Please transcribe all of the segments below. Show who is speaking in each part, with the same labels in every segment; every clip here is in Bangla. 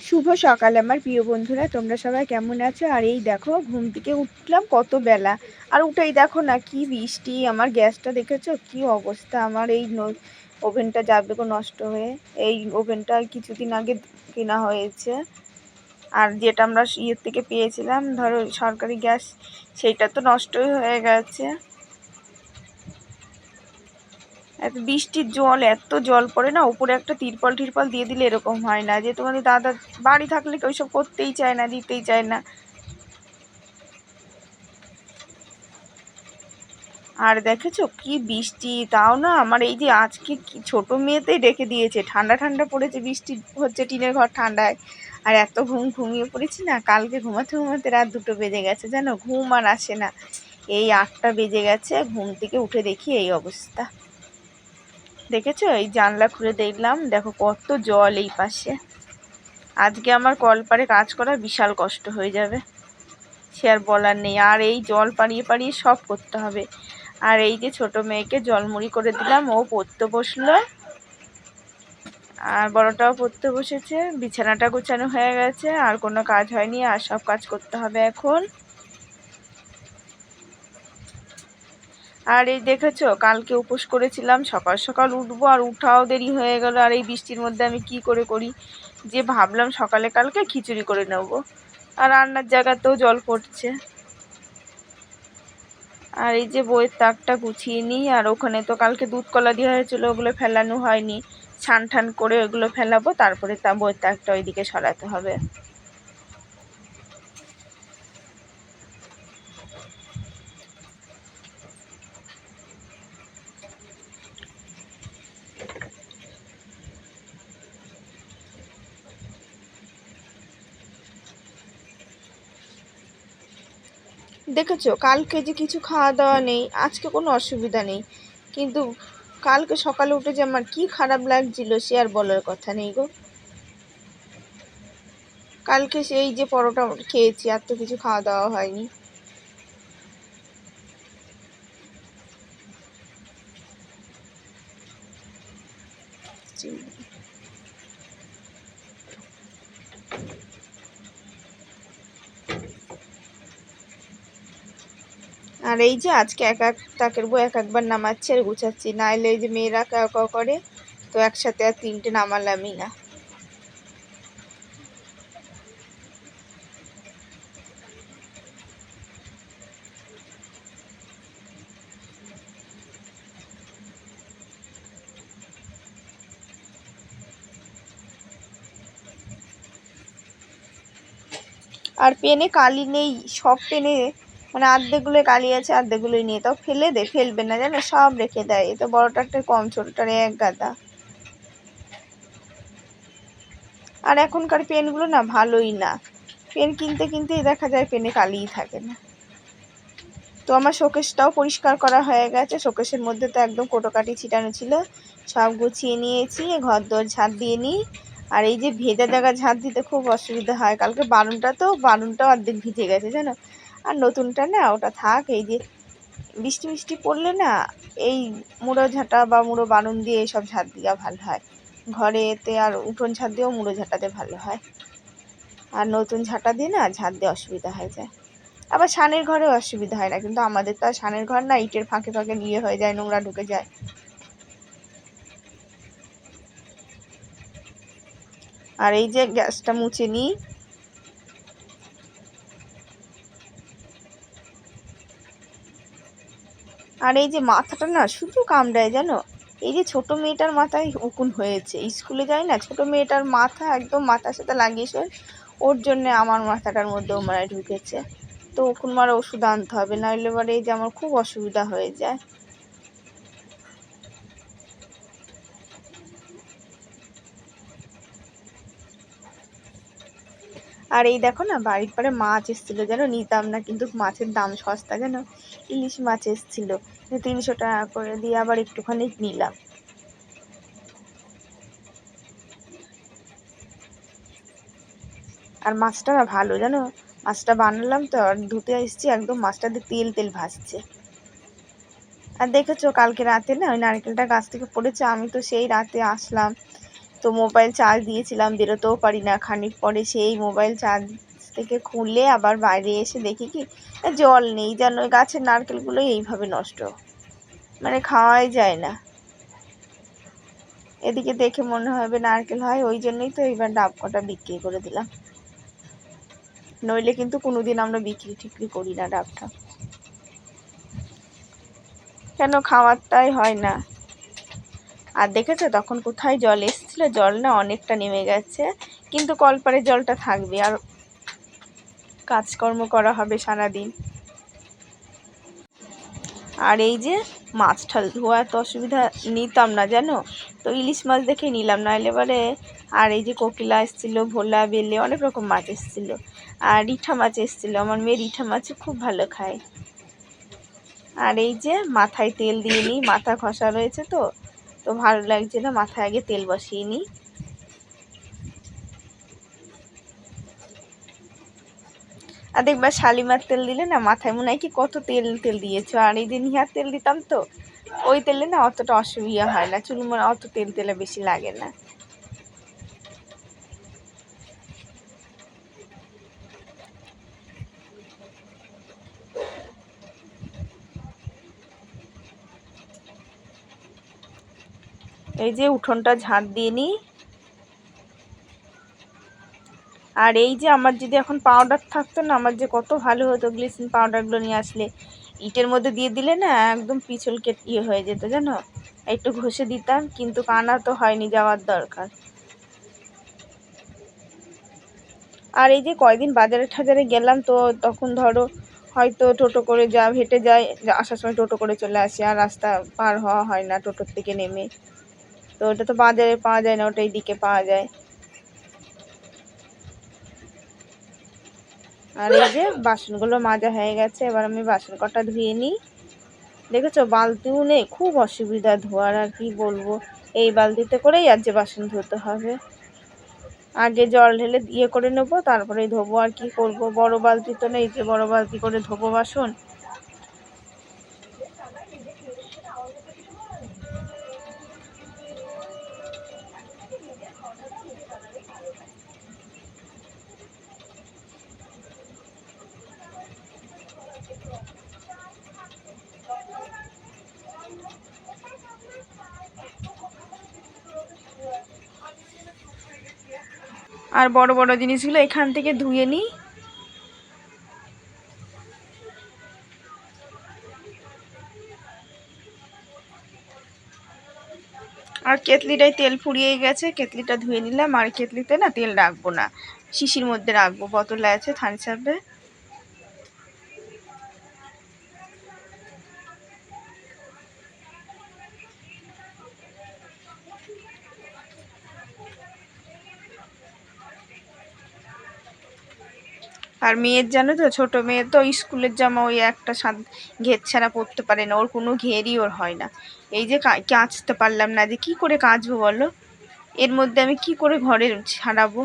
Speaker 1: শুভ সকাল আমার প্রিয় বন্ধুরা, তোমরা সবাই কেমন আছো? আর এই দেখো ঘুম থেকে উঠলাম কত বেলা, আর উঠেই দেখো না কি বৃষ্টি। আমার গ্যাসটা দেখেছো কি অবস্থা, আমার এই ওভেনটা যাবে গো নষ্ট হয়ে। এই ওভেনটা কিছুদিন আগে কেনা হয়েছে, আর যেটা আমরা ইয়ের থেকে পেয়েছিলাম ধরো সরকারি গ্যাস, সেইটা তো নষ্টই হয়ে গেছে। এত বৃষ্টির জল, এত জল পড়ে না, উপরে একটা তিরপল টিরপল দিয়ে দিলে এরকম হয় না। যে তোমাদের দাদা বাড়ি থাকলে কেউ সব করতেই চায় না, দিতেই চায় না। আর দেখেছো কি বৃষ্টি, তাও না আমার এই যে আজকে ছোট মেয়েতেই ডেকে দিয়েছে, ঠান্ডা ঠান্ডা পড়েছে, বৃষ্টি হচ্ছে, টিনের ঘর ঠান্ডায়। আর এত ঘুমিয়ে পড়েছি না, কালকে ঘুমাতে ঘুমাতে রাত 2টো বেজে গেছে জানো, ঘুম আর আসে না। এই 8টা বেজে গেছে, ঘুম থেকে উঠে দেখি এই অবস্থা। দেখেছো, এই জানলা খুলে দেখলাম, দেখো কত জল এই পাশে। আজকে আমার কলপারে কাজ করা বিশাল কষ্ট হয়ে যাবে, সে আর বলার নেই। আর এই জল পাড়িয়ে পাড়িয়ে সব করতে হবে। আর এই যে ছোট মেয়েকে জলমুড়ি করে দিলাম, ও পড়তে বসলো, আর বড়টাও পড়তে বসেছে। বিছানাটা গোছানো হয়ে গেছে, আর কোনো কাজ হয়নি, আর সব কাজ করতে হবে এখন। আর এই দেখেছো, কালকে উপোস করেছিলাম, সকাল সকাল উঠবো আর উঠাও দেরি হয়ে গেল। আর এই বৃষ্টির মধ্যে আমি কি করে করি, যে ভাবলাম সকালে কালকে খিচুড়ি করে নেব, আর রান্নার জায়গাতেও জল পড়ছে। আর এই যে বইয়ের তাকটা গুছিয়ে নিই, আর ওখানে তো কালকে দুধ কলা দেওয়া হয়েছিল, ওগুলো ফেলানো হয়নি, ছান ঠান করে ওগুলো ফেলাবো, তারপরে বইয়ের তাকটা ওইদিকে সরাতে হবে। দেখেছো কালকে যে কিছু খাওয়া দাওয়া নেই, আজকে কোনো অসুবিধা নেই, কিন্তু কালকে সকালে উঠে যে আমার কি খারাপ লাগছিল সে আর বলার কথা নেই গো। কালকে সেই যে পরোটা খেয়েছি, আর তো কিছু খাওয়া দাওয়া হয়নি। আর এই যে আজকে এক এক তাকের বই এক একবার নামাচ্ছি আর গুছাচ্ছি, না এলে এই যে মেয়েরা কেউ কেউ করে, তো একসাথে আর 3টে নামালামই না। আর পেনে কালি নেই, সব পেনে মানে অর্ধেকগুলো কালি আছে, অর্ধেকগুলোই নিয়ে, তাও ফেলে দে, ফেলবে না জানো, সব রেখে দেয়। তো বড়টারটা কম, ছোটটার এক গাদা। আর এখনকার পেনগুলো না ভালোই না, পেন কিনতে কিনতেই দেখা যায় পেনে কালিই থাকে না। তো আমার শোকেসটাও পরিষ্কার করা হয়ে গেছে, শোকেসের মধ্যে তো একদম কোটোকাটি ছিটানো ছিল, সব গুছিয়ে নিয়েছি, ঘর দোর ঝাঁট দিয়ে নিই। আর এই যে ভেজা জায়গা ঝাঁট দিতে খুব অসুবিধা হয়, কালকে বারুনটাও অর্ধেক ভিজে গেছে জানো। আর নতুনটা না ওটা থাক, এই যে বৃষ্টি মিষ্টি পড়লে না, এই মুড়ো ঝাঁটা বা মুড়ো বারুন দিয়ে এইসব ঝাঁট দেওয়া ভালো হয় ঘরেতে, আর উঠোন ঝাঁট দিয়েও মুড়ো ঝাঁটাতে ভালো হয়। আর নতুন ঝাঁটা দিয়ে না ঝাঁট দিয়ে অসুবিধা হয়ে যায়। আবার ছানের ঘরেও অসুবিধা হয় না, কিন্তু আমাদের তো আর ছানের ঘর না, ইটের ফাঁকে ফাঁকে নিয়ে হয়ে যায়, নোংরা ঢুকে যায়। আর এই যে গ্যাসটা মুছে নিই। আর এই যে মাথাটা না শুধু কামড়ায় জানো, এই যে ছোট মেয়েটার মাথায় উকুন হয়েছে, স্কুলে যায় না, ছোট মেয়েটার মাথা একদম মাথার সাথে লাগিয়েছে, ওর জন্যে আমার মাথাটার মধ্যেও মানে ঢুকেছে। তো উকুন মারা ওষুধ আনতে হবে, নাহলে এবারে এই যে আমার খুব অসুবিধা হয়ে যায়। আর এই দেখো না, বাড়ির পরে মাছ এসেছিলো জানো, নিতাম না, কিন্তু মাছের দাম সস্তা জানো, ইলিশ মাছ এসেছিলো, 300 টাকা করে দিয়ে আবার একটুখানি নিলাম। আর মাছটা না ভালো জানো, মাছটা বানালাম তো, আর ধুতে এসেছি, একদম মাছটাতে তেল তেল ভাসছে। আর দেখেছো কালকে রাতে না ওই নারকেলটা গাছ থেকে পড়েছে, আমি তো সেই রাতে আসলাম, তো মোবাইল চার্জ দিয়েছিলাম, বেরোতেও পারি না। খানিক পরে সেই মোবাইল চার্জ থেকে খুলে আবার বাইরে এসে দেখি কি জল নেই। যেন গাছের নারকেলগুলো এইভাবে নষ্ট, মানে খাওয়াই যায় না। এদিকে দেখে মনে হবে নারকেল হয়, ওই জন্যই তো এইবার ডাব কটা বিক্রি করে দিলাম। নইলে কিন্তু কোনোদিন আমরা বিক্রি টিক্রি করি না ডাবটা, কেন খাওয়ারটাই হয় না। আর দেখেছো তখন কোথায় জল এসেছিল? জল না অনেকটা নেমে গেছে, কিন্তু কলপারে জলটা থাকবে আর কাজকর্ম করা হবে সারাদিন। আর এই যে মাছ ঠাল ধোয়া এত অসুবিধা নিতাম না জানো, তো ইলিশ মাছ দেখে নিলাম, নাহলে এবারে। আর এই যে কোকিলা এসেছিলো, ভোলা, বেলে, অনেক রকম মাছ এসেছিলো। আর রিঠা মাছ এসেছিলো, আমার মেয়ে রিঠা মাছ খুব ভালো খায়। আর এই যে মাথায় তেল দিয়ে নিই, মাথা ঘষা রয়েছে তো তো ভালো লাগছে না, মাথায় আগে তেল বসিয়ে নিই। আর দেখবা শালিমার তেল দিলে না মাথায় মনে হয় কি কত তেল তেল দিয়েছো। আর এই যে নিহার তেল দিতাম তো, ওই তেলে না অতটা অসুবিধা হয় না, চুল মনে অত তেল তেলে বেশি লাগে না। এই যে উঠোনটা ঝাঁট দিয়ে নিই। আর এই যে আমার যদি এখন পাউডার থাকতো না, আমার যে কত ভালো হতো, গ্লিসারিন পাউডারগুলো নিয়ে আসলে ইটের মধ্যে দিয়ে দিলে না একদম পিছল কেটে হয়ে যেত জানো। একটু ঘষে দিতাম, কিন্তু আনা তো হয়নি, যাওয়ার দরকার। আর এই যে কয়দিন বাজারে ঠাজারে গেলাম, তো তখন ধরো হয়তো টোটো করে হেঁটে যাই, আসার সময় টোটো করে চলে আসি, আর রাস্তা পার হওয়া হয় না টোটোর থেকে নেমে। তো ওটা তো বাজারে পাওয়া যায় না, ওটা এইদিকে পাওয়া যায়। আর এই যে বাসনগুলো মাজা হয়ে গেছে, এবার আমি বাসন কটা ধুয়ে নিই। দেখেছো বালতিও নেই, খুব অসুবিধা ধোয়ার, আর কি বলবো। এই বালতিতে করেই আর যে বাসন ধুতে হবে। আগে জল ঢেলে করে নেবো, তারপরে ধোবো। আর কি করব, বড় বালতি তো নেই যে বড় বালতি করে ধোবো বাসন। আর বড় বড় জিনিসগুলো এখান থেকে ধুয়ে নিই। আর কেতলিটায় তেল ফুরিয়ে গেছে, কেতলিটা ধুয়ে নিলাম। আর কেতলিতে না তেল রাখবো না, শিশির মধ্যে রাখবো, বোতলে আছে থামস আপে। আর মেয়ের জানো তো, ছোট মেয়ের তো স্কুলের জামা ওই একটা ঘের ছাড়া পরতে পারে না, ওর কোনো ঘেরই ওর হয় না। এই যে কাচতে পারলাম না, যে কি করে কাচবো বলো, এর মধ্যে আমি কি করে ঘরে ছাড়াবো।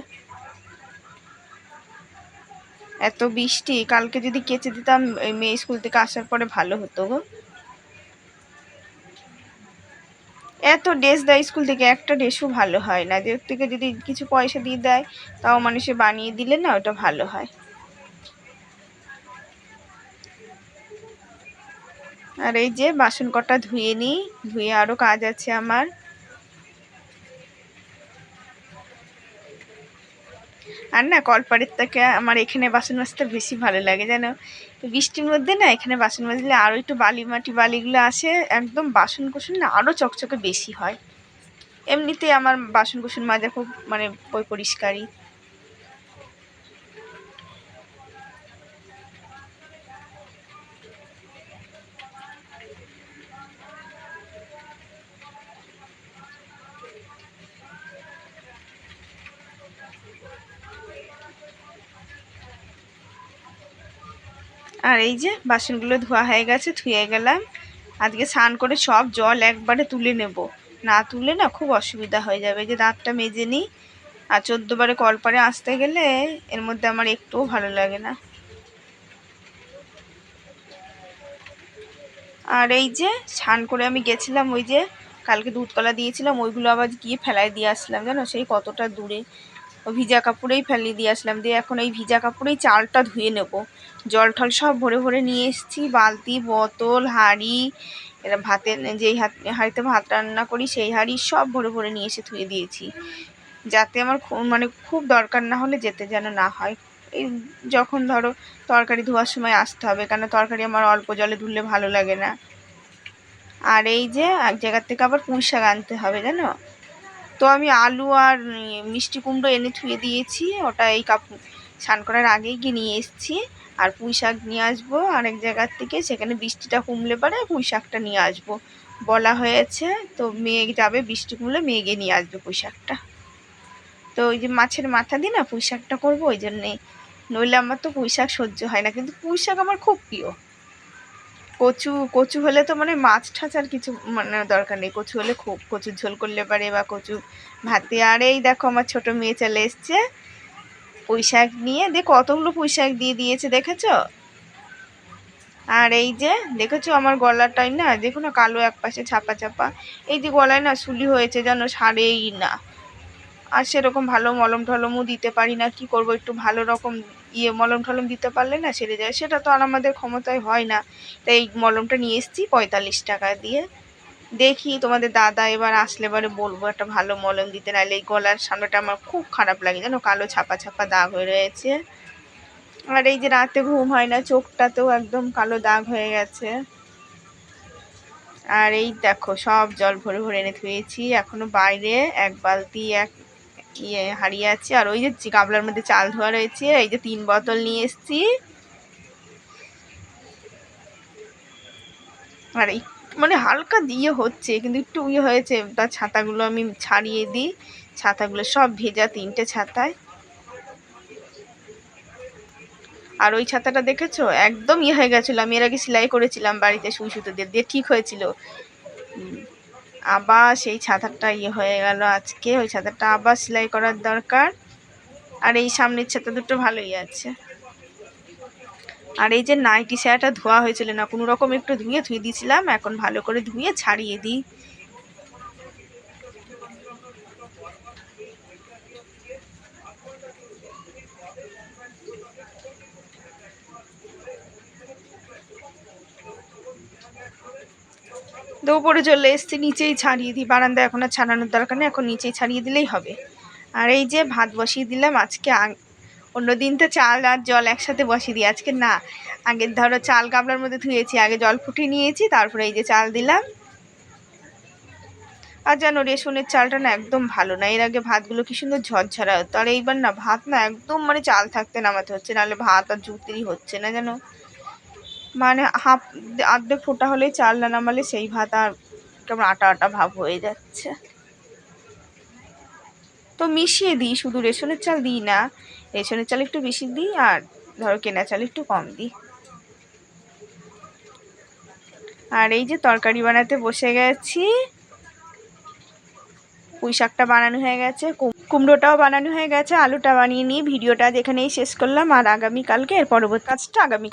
Speaker 1: এত বৃষ্টি, কালকে যদি কেচে দিতাম মেয়ে স্কুল থেকে আসার পরে ভালো হতো গো। এত ড্রেস দেয় স্কুল থেকে, একটা ড্রেসও ভালো হয় না। যে থেকে যদি কিছু পয়সা দিয়ে দেয়, তাও মানুষে বানিয়ে দিলে না ওটা ভালো হয়। আর এই যে বাসন কটা ধুয়ে নিই, ধুয়ে আরও কাজ আছে আমার। আর না কলপাড়ের থেকে আমার এখানে বাসন মাজতে বেশি ভালো লাগে জানো। বৃষ্টির মধ্যে না এখানে বাসন মাজলে আরও একটু বালি মাটি বালিগুলো আসে, একদম বাসন কোসন না আরও চকচকে বেশি হয়। এমনিতে আমার বাসন কোসন মাজা খুব মানে পরিষ্কারই। আর এই যে বাসনগুলো ধোয়া হয়ে গেছে, ধুয়ে গেলাম। আজকে স্নান করে সব জল একবারে তুলে নেব, না তুলে না খুব অসুবিধা হয়ে যাবে। যে দাঁতটা মেজে নিই। আর 14 বারে কলপারে আসতে গেলে এর মধ্যে আমার একটুও ভালো লাগে না। আর এই যে স্নান করে আমি গেছিলাম ওই যে কালকে দুধ কলা দিয়েছিলাম, ওইগুলো আবার গিয়ে ফেলাই দিয়ে আসলাম জানো, সেই কতটা দূরে। ও ভিজা কাপড়েই ফেলিয়ে দিয়ে আসলাম, দিয়ে এখন এই ভিজা কাপড়েই চালটা ধুয়ে নেব। জল টল সব ভরে ভরে নিয়ে এসেছি, বালতি, বোতল, হাঁড়ি, এরা ভাতের যেই হাঁড়িতে ভাত রান্না করি সেই হাঁড়ি সব ভরে ভরে নিয়ে এসে ধুয়ে দিয়েছি, যাতে আমার মানে খুব দরকার না হলে যেতে যেন না হয়। এই যখন ধরো তরকারি ধোয়ার সময় আসতে হবে, কেন তরকারি আমার অল্প জলে ধুলে ভালো লাগে না। আর এই যে এক জায়গার থেকে আবার পুঁই শাক আনতে হবে জানো, তো আমি আলু আর মিষ্টি কুমড়ো এনে ধুয়ে দিয়েছি, ওটা এই স্নান করার আগেই গিয়ে নিয়ে এসেছি। আর পুঁই শাক নিয়ে আসবো আরেক জায়গার থেকে, সেখানে বৃষ্টিটা কমলে পরে পুঁই শাকটা নিয়ে আসবো বলা হয়েছে। তো মেয়ে যাবে, বৃষ্টি কমলে মেয়ে গিয়ে নিয়ে আসবে পুঁই শাকটা। তো ওই যে মাছের মাথা দিয়ে না পুঁই শাকটা করবো, ওই জন্যে, নইলে আমার তো পুঁই শাক সহ্য হয় না, কিন্তু পুঁই শাক আমার খুব প্রিয়। কচু কচু হলে তো মানে মাছ ঠাছ আর কিছু মানে দরকার নেই, কচু হলে খুব, কচুর ঝোল করলে পারে বা কচু ভাতে। আর এই দেখো আমার ছোট মেয়ে চলে এসছে পুঁই শাক নিয়ে, দেখ কতগুলো পুঁই শাক দিয়ে দিয়েছে দেখেছো। আর এই যে দেখেছো আমার গলাটাই না, দেখো না কালো এক পাশে ছাপা ছাপা, এই যে গলায় না শুলি হয়েছে যেন, সারেই না। আর সেরকম ভালো মলম টলমও দিতে পারি না, কি করব, একটু ভালো রকম মলম টলম দিতে পারলে না সেরে যায়, সেটা তো আর আমাদের ক্ষমতায় হয় না। তাই এই মলমটা নিয়ে এসেছি 45 টাকা দিয়ে। দেখি তোমাদের দাদা এবার আসলে এবারে বলবো একটা ভালো মলম দিতে, নাহলে এই গলার সামনেটা আমার খুব খারাপ লাগে জানো, কালো ছাপা ছাপা দাগ হয়ে রয়েছে। আর এই যে রাতে ঘুম হয় না, চোখটাতেও একদম কালো দাগ হয়ে গেছে। আর এই দেখো সব জল ভরে ভরে এনে ধুয়েছি, এখনো বাইরে এক বালতি হারিয়ে আছে। আর ওই যে গামলার মধ্যে চাল ধোয়া রয়েছে, এই যে 3 বোতল নিয়ে এসেছি। আর এই মানে হালকা দিয়ে হচ্ছে, কিন্তু একটু হয়েছে, তার ছাতাগুলো আমি ছাড়িয়ে দিই, ছাতাগুলো সব ভেজা 3টে ছাতায়। আর ওই ছাতাটা দেখেছো একদম হয়ে গেছিলো, আমি এর আগে সেলাই করেছিলাম বাড়িতে সুই সুতো দিয়ে দিয়ে, ঠিক হয়েছিল। আবার সেই ছাতাটা হয়ে গেল আজকে, ওই ছাতাটা আবার সেলাই করার দরকার। আর এই সামনের ছাতা দুটো ভালোই আছে। আর এই যে নাইটি শাড়িটা ধোয়া হয়েছিল না, কোনো রকম একটু ধুয়ে দিয়েছিলাম, এখন ভালো করে ধুয়ে ছাড়িয়ে দিই। তো উপরে চলে এসছি, নিচেই ছাড়িয়ে দিই, বারান্দায় এখন আর ছাড়ানোর দরকার নেই, এখন নিচেই ছাড়িয়ে দিলেই হবে। আর এই যে ভাত বসিয়ে দিলাম আজকে, অন্যদিন তো চাল আর জল একসাথে বসিয়ে দিই, আজকে না, আগে ধরো চাল গামলার মধ্যে ধুয়েছি, আগে জল ফুটিয়ে নিয়েছি, তারপরে এই যে চাল দিলাম। আর জানো রেশনের চালটা না একদম ভালো না, এর আগে ভাতগুলো কি সুন্দর ঝরঝরা হতো, আর এইবার না ভাত না একদম মানে চাল থাকতে নামাতে হচ্ছে, নাহলে ভাত আর জুতেই হচ্ছে না জানো, মানে আর্ধেক ফোটা হলেই চাল না নামালে সেই ভাত আর কেমন আটা আটা ভাব হয়ে যাচ্ছে। তো মিশিয়ে দিই, শুধু রেশনের চাল দিই না, রেশনের চাল একটু বেশি দিই, আর ধরো কেনা চাল একটু কম দিই। আর এই যে তরকারি বানাতে বসে গেছি, পুঁই শাকটা বানানো হয়ে গেছে, কুমড়োটাও বানানো হয়ে গেছে, আলুটা বানিয়ে নিয়ে ভিডিওটা যেখানেই শেষ করলাম। আর আগামীকালকে এর পরবর্তী কাজটা আগামীকাল।